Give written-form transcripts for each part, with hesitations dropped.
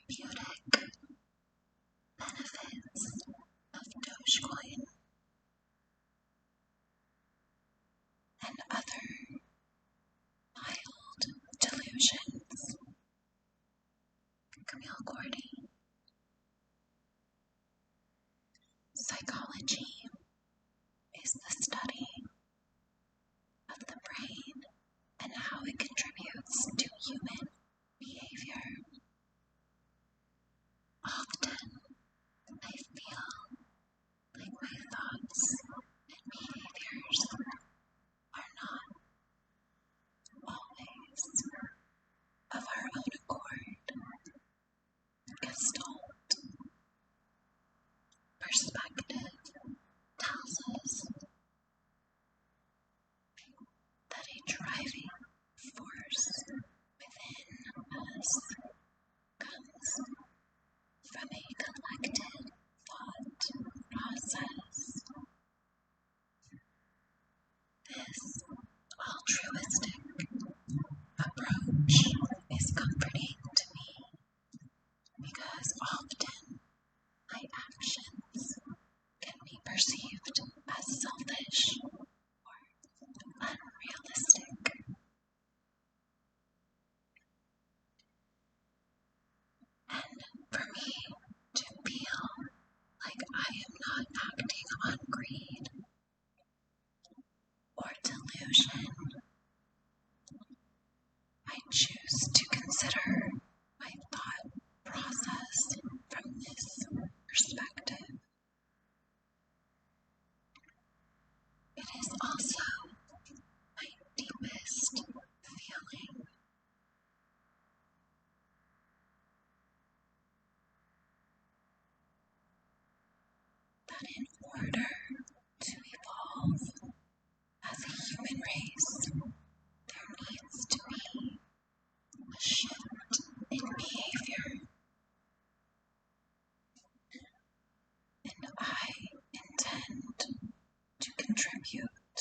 Therapeutic Benefits of Dogecoin and Other Mild Delusions. Camille Cordy. Psychology is the study of the brain and how it contributes to human behavior. Often, I feel like my thoughts and behaviors are not always of our own accord. Gestalt perspective tells us that a driving force within us comes from a collected thought process. This altruistic approach is comforting to me because often my actions can be perceived as selfish or unrealistic. And for me to feel like I am not acting on greed or delusion, I choose to consider my thought process from this perspective. It is also my deepest feeling. That in order to evolve as a human race, there needs to be a shift in behavior. And I intend to contribute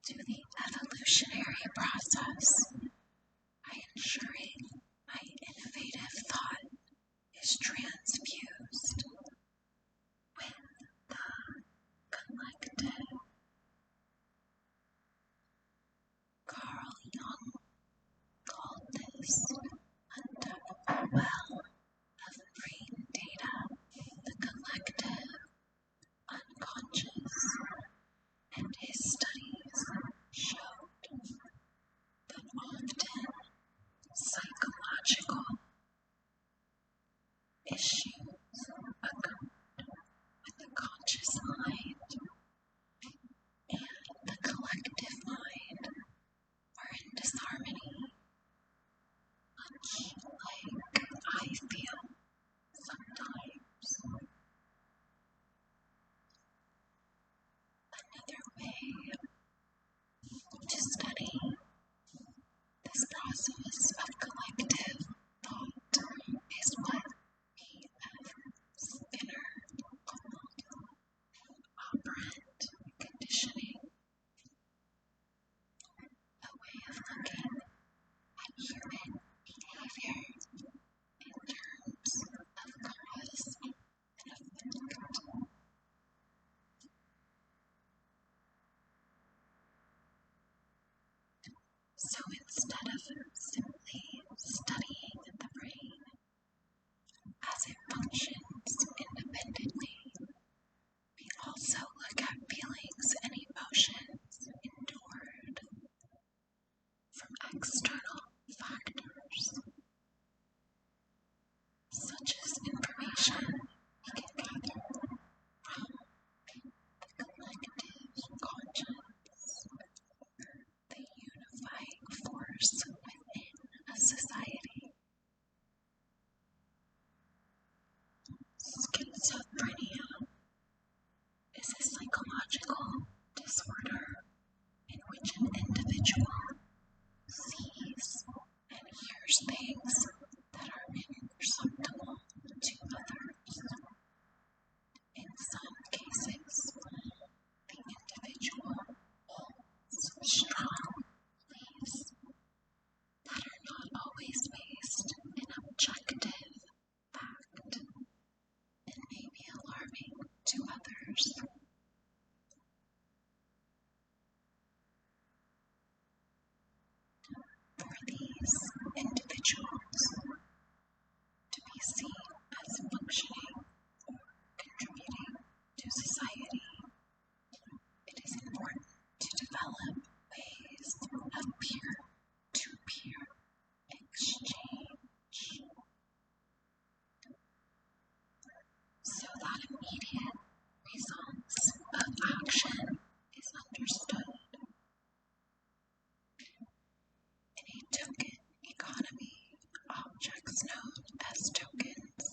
to the evolutionary process by ensuring my innovative thought is transfused with the collective. Carl Jung called this untappable well of brain data, the collective unconscious, and his studies showed that often psychological issues occurred with the conscious mind and the collective mind were in disharmony, like I feel sometimes. Another way to study this process of collective thought is what P.F. Skinner called operant conditioning, a way of looking at human behavior in terms of cause and effect. So instead of simply studying the brain as it functions independently, we also look at feelings and emotions endured from external factors, such as information we can gather from the collective conscience, the unifying force within a society. Schizophrenia is a psychological disorder in which an individual sees and hears things that are imperceptible to others. In some cases, the individual holds strong beliefs that are not always based in objective these individuals to be seen as functioning or contributing to society, it is important to develop ways of peer-to-peer exchange so that immediate results of action is understood. In a token economy, objects known as tokens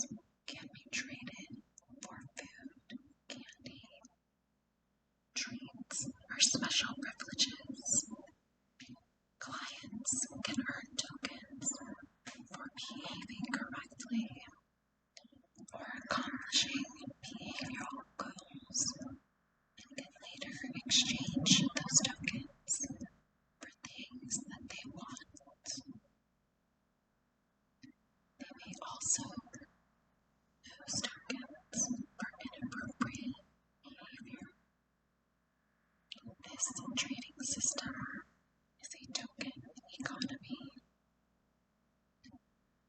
can be traded for food, candy, treats, or special privileges. Clients can earn tokens for behaving correctly or accomplishing behavioral goals and can later exchange those tokens for things that they want. They may also use tokens for inappropriate behavior. This trading system is a token economy.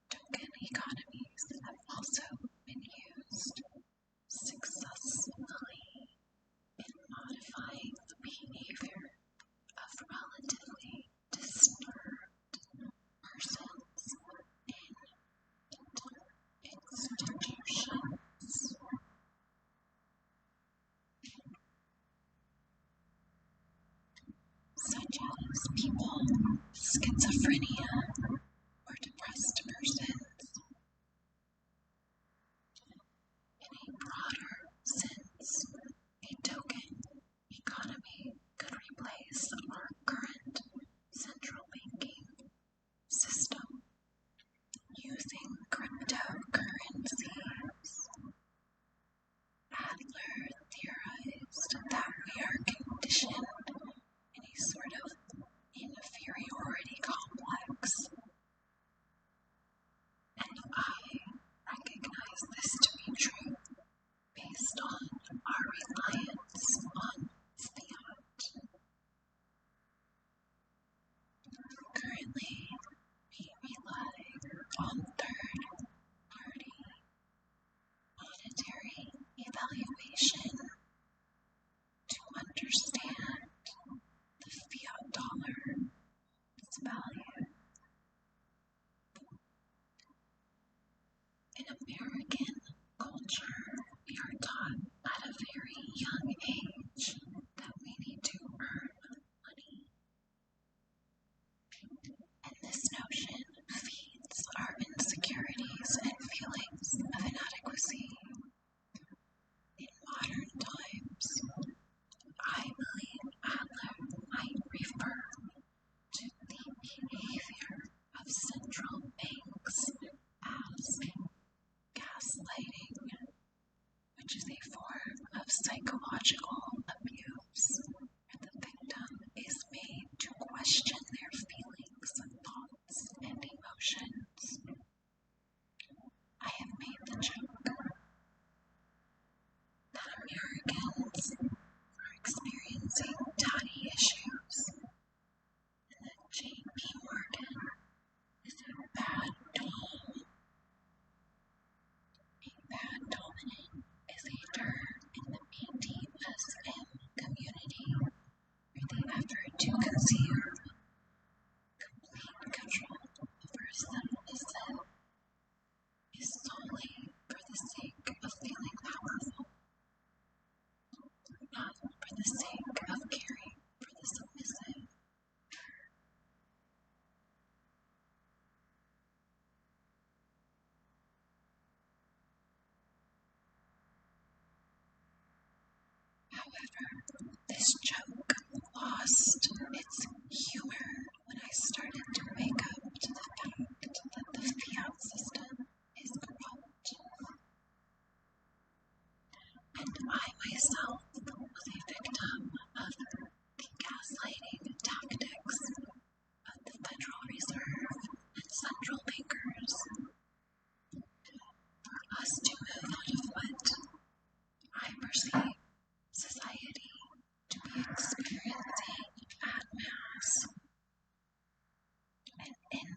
Token economies have also been used successfully in modifying the behavior of relatively disturbed persons in institutions. Such as people with schizophrenia or depressed persons. In a broader sense, a token economy could replace our current central banking system using cryptocurrencies. Adler theorized that we are conditioned in a sort of inferiority complex, and I recognize this to be true based on our reliance on fiat. Currently, we rely on third-party monetary evaluation to understand the fiat dollar, its value. In American culture, we are taught at a very young age that we need to earn money. And this notion feeds our insecurities and feelings of inadequacy. In modern times, I believe Adler might refer to the behavior of central banks as gaslighting, which is a form of psychological abuse where the victim is made to question their feelings, thoughts, and emotions. I have made the joke that Americans are experiencing daddy issues and that J.P. Morgan is a bad dom. A bad dominant is a term in the BDSM community where the effort to conceal complete control over a submissive is solely for the sake of feeling powerful, not for the sake of caring for the submissive. However, this joke lost its humor when I started to wake up to the fact that the fiat system is corrupt. And I myself was a victim of the gaslighting tactics of the Federal Reserve and central bankers. For us to move out of what I perceive society to be experiencing at mass and in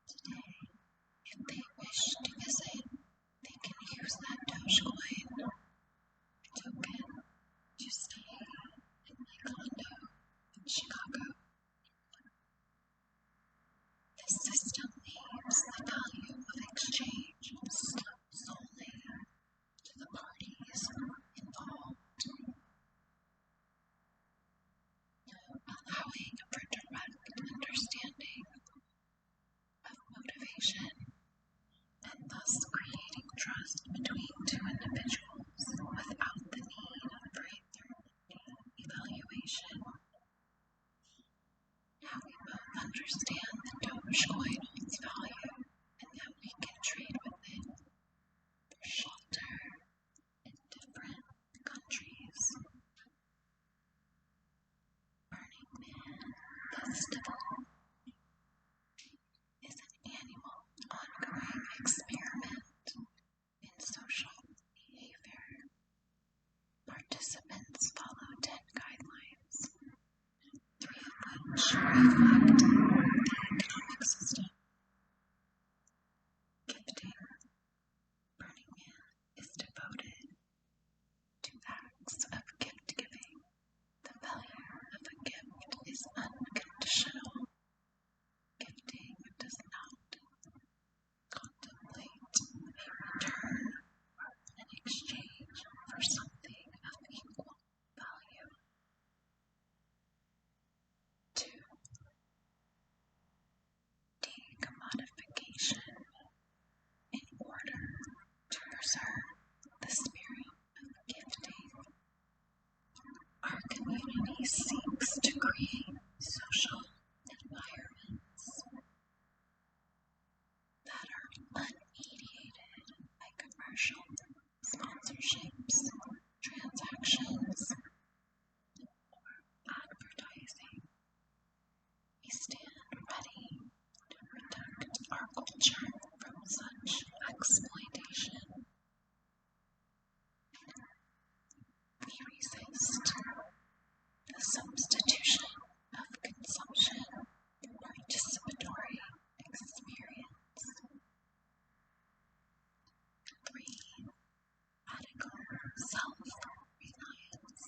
Today, if they wish to visit, they can use that Dogecoin token to stay in my condo in Chicago. This system leaves the value of exchange solely to the parties involved, allowing for direct understanding of motivation and thus creating trust between two individuals without the need for a third evaluation. Now we both understand that Dogecoin holds value and that we can trade with it for shelter in different countries. Burning Man Festival is an annual, ongoing experiment in social behavior. Participants follow 10 guidelines, 3 of which reflect the economic system. Gifting. Burning Man is devoted to acts of gift giving. The value of a gift is unconditional. Gifting does not contemplate a return in exchange for something of equal value. 2. Decommodification. In order to preserve the spirit of gifting, our community seeks to create social environments that are unmediated by commercial sponsorships, transactions, or advertising. We stand ready to protect our culture from such exploitation. We resist the substitution of consumption for participatory experience. 3. Radical self-reliance.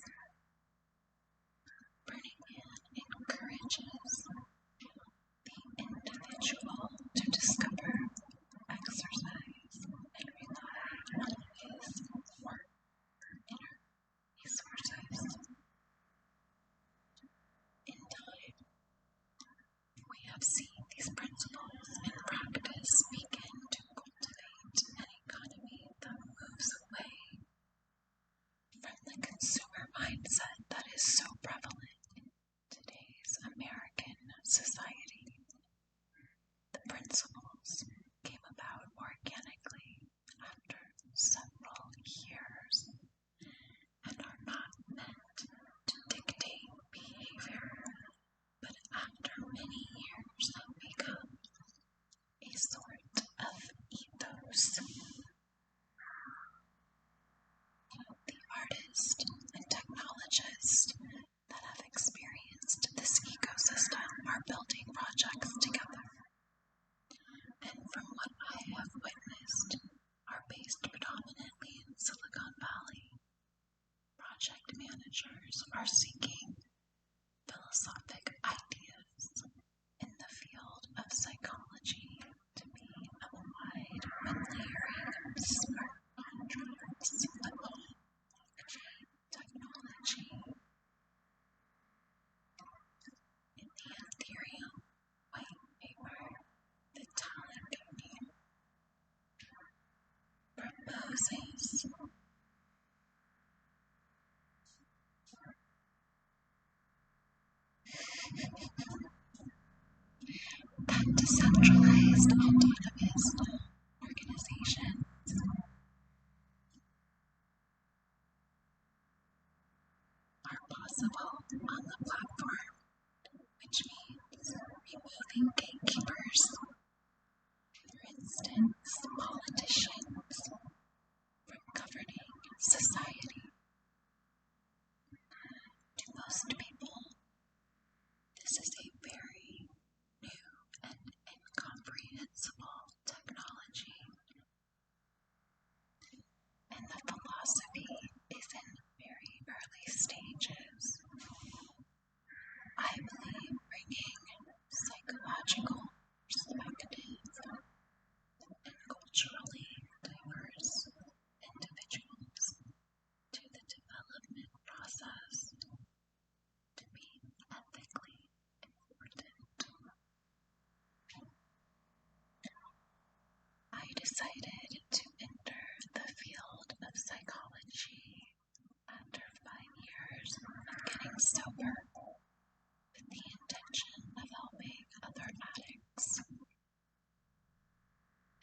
Burning Man encourages the individual to discover, exercise, and rely on his or her inner resources. In time, we have seen these principles in practice begin to cultivate an economy that moves away from the consumer mindset that is so prevalent in today's American society. The principles came about organically after several years and are not meant to dictate behavior, but after many years have become a sort of ethos. The artist and technologist that have experienced this ecosystem are building projects together, and from what I have witnessed, are based predominantly in Silicon Valley. Project managers are seeking philosophic ideas in the field of psychology to be applied when layering smart contracts upon technology. In the Ethereum white paper, the talent company proposes that decentralized autonomous organizations are possible on the platform, which means removing gatekeepers, for instance, politicians, from governing society. To most people, this is a very new and incomprehensible decided to enter the field of psychology after 5 years of getting sober with the intention of helping other addicts.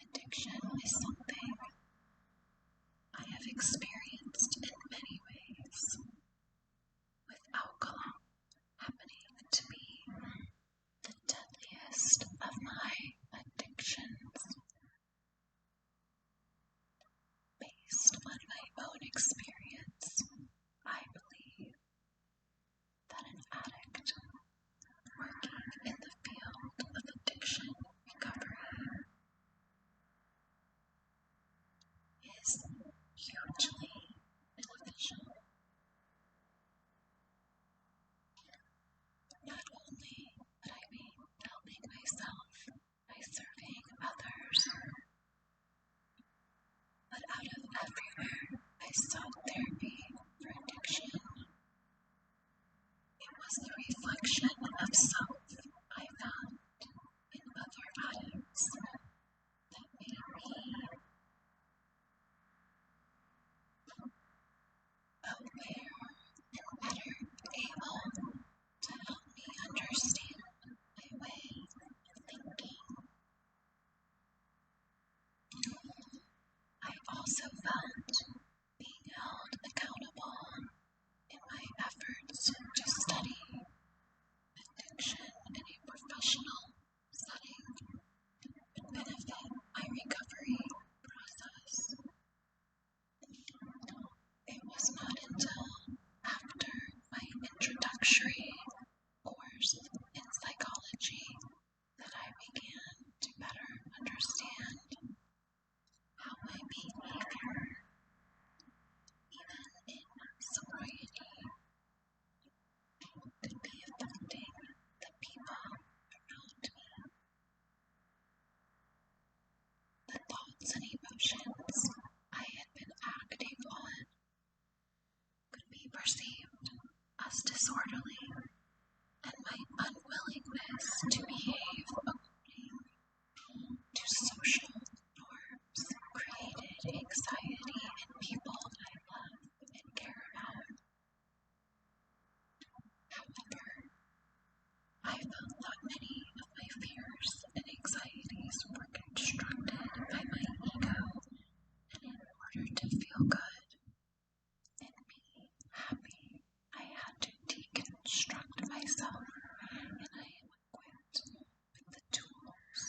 Addiction is something I have experienced in many ways, with alcohol happening to be the deadliest of my addictions. Based on my own experience, I believe that an addict working in the field of addiction recovery is hugely beneficial. Not only would I be helping myself by serving others, but out of everywhere I sought therapy for addiction, it was the reflection of self I found in other addicts that made me aware and better able to help me understand my way of thinking. I also felt being held accountable in my efforts to study addiction in a professional setting would benefit my recovery process. It was not until after my introductory course in psychology that I began to better understand how my behavior, even in sobriety, could be affecting the people around me. The thoughts and emotions I had been acting on could be perceived as disorderly, and my unwillingness to behave according to social norms created anxiety in people I love and care about. However, I felt that many of my fears and anxieties were constructed by my ego, and in order to feel good and be happy, I had to deconstruct myself, and I am equipped with the tools.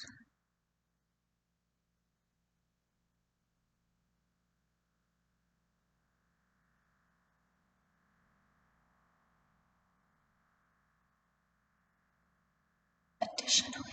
Additionally,